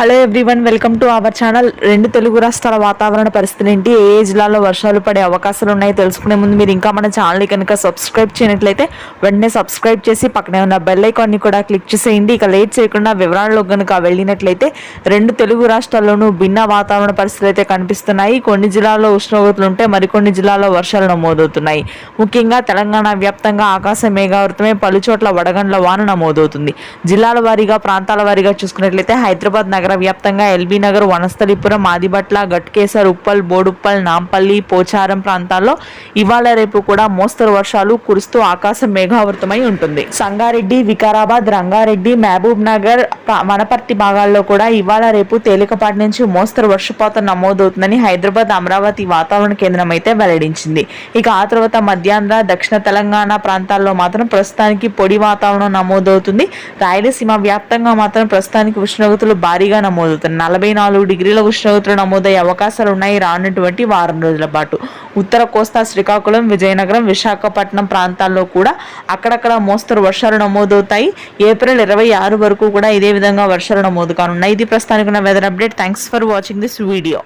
Hello everyone, welcome to our channel. రెండు తెలుగు రాష్ట్రాల వాతావరణ పరిస్థితి ఏంటి, ఏ జిల్లాలో వర్షాలు పడే అవకాశాలు ఉన్నాయో తెలుసుకునే ముందు మీరు ఇంకా మన ఛానల్ని కనుక సబ్స్క్రైబ్ చేయనట్లయితే వెంటనే సబ్స్క్రైబ్ చేసి పక్కనే ఉన్న బెల్ ఐకాన్ని కూడా క్లిక్ చేసేయండి. ఇక లేట్ చేయకుండా వివరాల్లో కనుక వెళ్ళినట్లయితే రెండు తెలుగు రాష్ట్రాల్లోనూ భిన్న వాతావరణ పరిస్థితులు అయితే కనిపిస్తున్నాయి. కొన్ని జిల్లాల్లో ఉష్ణోగ్రతలు ఉంటే మరికొన్ని జిల్లాల్లో వర్షాలు నమోదవుతున్నాయి. ముఖ్యంగా తెలంగాణ వ్యాప్తంగా ఆకాశం మేఘావృతమై పలుచోట్ల వడగండ్ల వాన నమోదవుతుంది. జిల్లాల వారీగా ప్రాంతాల వారీగా చూసుకున్నట్లయితే హైదరాబాద్ నగర వ్యాప్తంగా ఎల్బీ నగర్, వనస్థలిపురం, ఆదిబట్ల, గట్కేసర్, ఉప్పల్, బోడుప్పల్, నాంపల్లి, పోచారం ప్రాంతాల్లో ఇవాళ రేపు కూడా మోస్తరు వర్షాలు కురుస్తూ ఆకాశం మేఘావృతమై ఉంటుంది. సంగారెడ్డి, వికారాబాద్, రంగారెడ్డి, మహబూబ్ నగర్, వనపర్తి భాగాల్లో కూడా ఇవాళ రేపు తేలికపాటి నుంచి మోస్తరు వర్షపాతం నమోదవుతుందని హైదరాబాద్, అమరావతి వాతావరణ కేంద్రం అయితే వెల్లడించింది. ఇక ఆ తర్వాత మధ్యాంధ్ర, దక్షిణ తెలంగాణ ప్రాంతాల్లో మాత్రం ప్రస్తుతానికి పొడి వాతావరణం నమోదవుతుంది. రాయలసీమ వ్యాప్తంగా మాత్రం ప్రస్తుతానికి ఉష్ణోగ్రతలు భారీగా నమోదవుతుంది. 44 డిగ్రీల ఉష్ణోగ్రతలు నమోదయ్యే అవకాశాలు ఉన్నాయి రానున్నటువంటి వారం రోజుల పాటు. ఉత్తర కోస్తా, శ్రీకాకుళం, విజయనగరం, విశాఖపట్నం ప్రాంతాల్లో కూడా అక్కడక్కడ మోస్తరు వర్షాలు నమోదవుతాయి. ఏప్రిల్ 26 వరకు కూడా ఇదే విధంగా వర్షాలు నమోదు కానున్నాయి. ఇది ప్రస్తుతానికి ఉన్న weather update. Thanks for watching this video.